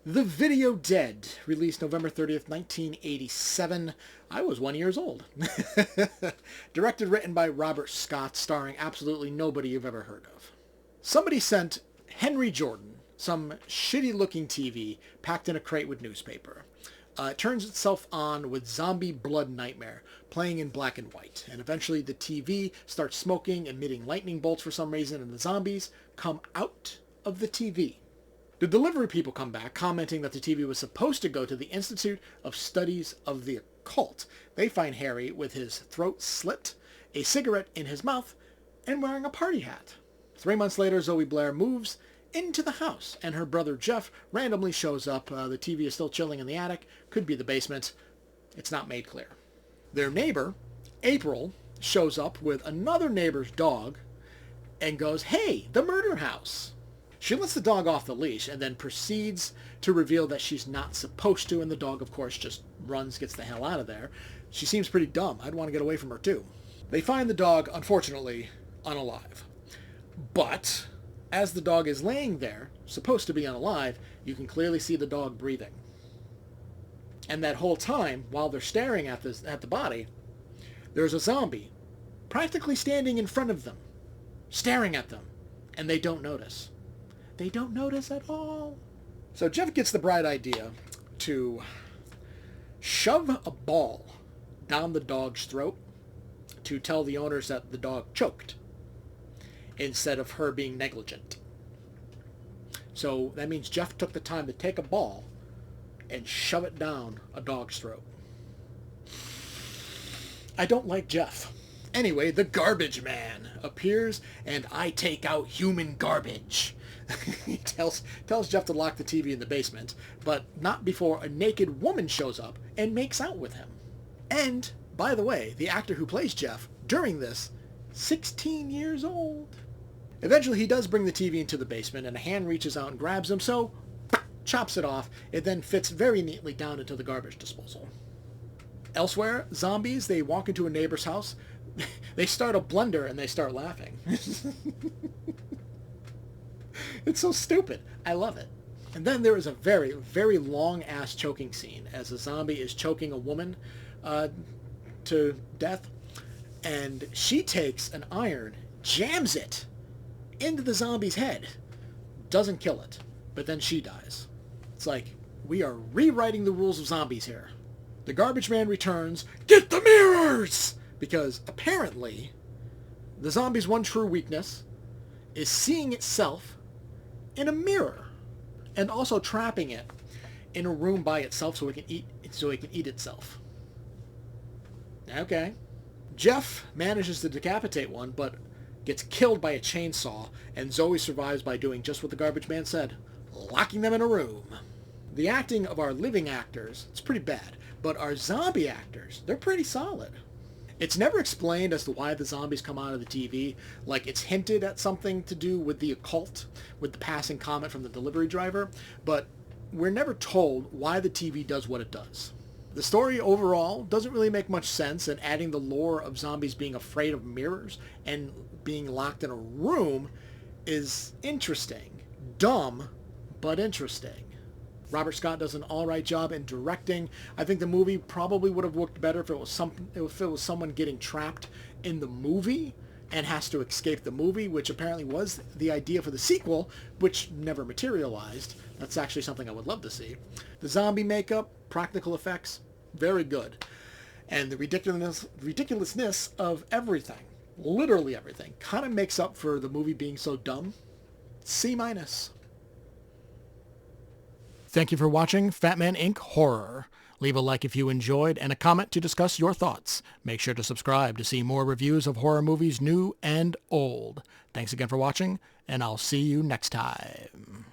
The Video Dead, released November 30th, 1987. I was 1 year old. Directed, written by Robert Scott, starring absolutely nobody you've ever heard of. Somebody sent Henry Jordan some shitty-looking TV packed in a crate with newspaper. It turns itself on with Zombie Blood Nightmare, playing in black and white. And eventually the TV starts smoking, emitting lightning bolts for some reason, and the zombies come out of the TV. The delivery people come back, commenting that the TV was supposed to go to the Institute of Studies of the Occult. They find Harry with his throat slit, a cigarette in his mouth, and wearing a party hat. 3 months later, Zoe Blair moves into the house, and her brother Jeff randomly shows up. The TV is still chilling in the attic. Could be the basement. It's not made clear. Their neighbor, April, shows up with another neighbor's dog and goes, "Hey, the murder house." She lets the dog off the leash and then proceeds to reveal that she's not supposed to, and the dog, of course, just runs, gets the hell out of there. She seems pretty dumb. I'd want to get away from her, too. They find the dog, unfortunately, unalive. But as the dog is laying there, supposed to be unalive, you can clearly see the dog breathing. And that whole time, while they're staring at the body, there's a zombie practically standing in front of them, staring at them, and they don't notice. They don't notice at all. So Jeff gets the bright idea to shove a ball down the dog's throat to tell the owners that the dog choked instead of her being negligent. So that means Jeff took the time to take a ball and shove it down a dog's throat. I don't like Jeff. Anyway, the garbage man appears, and I take out human garbage. He tells Jeff to lock the TV in the basement, but not before a naked woman shows up and makes out with him. And, by the way, the actor who plays Jeff during this, 16 years old. Eventually he does bring the TV into the basement, and a hand reaches out and grabs him, so chops it off. It then fits very neatly down into the garbage disposal. Elsewhere, zombies, they walk into a neighbor's house. They start a blender and they start laughing. It's so stupid. I love it. And then there is a very, very long-ass choking scene as a zombie is choking a woman to death. And she takes an iron, jams it into the zombie's head. Doesn't kill it, but then she dies. It's like, we are rewriting the rules of zombies here. The garbage man returns, "Get the mirrors!" Because apparently the zombie's one true weakness is seeing itself in a mirror and also trapping it in a room by itself so it can eat itself. Okay. Jeff manages to decapitate one, but gets killed by a chainsaw, and Zoe survives by doing just what the garbage man said, locking them in a room. The acting of our living actors, it's pretty bad, but our zombie actors, they're pretty solid. It's never explained as to why the zombies come out of the TV. Like, it's hinted at something to do with the occult, with the passing comment from the delivery driver, but we're never told why the TV does what it does. The story overall doesn't really make much sense, and adding the lore of zombies being afraid of mirrors and being locked in a room is interesting. Dumb, but interesting. Robert Scott does an alright job in directing. I think the movie probably would have worked better if it was someone getting trapped in the movie and has to escape the movie, which apparently was the idea for the sequel, which never materialized. That's actually something I would love to see. The zombie makeup, practical effects, very good. And the ridiculousness of everything, literally everything, kind of makes up for the movie being so dumb. C-. Thank you for watching Fatman Inc Horror. Leave a like if you enjoyed and a comment to discuss your thoughts. Make sure to subscribe to see more reviews of horror movies new and old. Thanks again for watching, and I'll see you next time.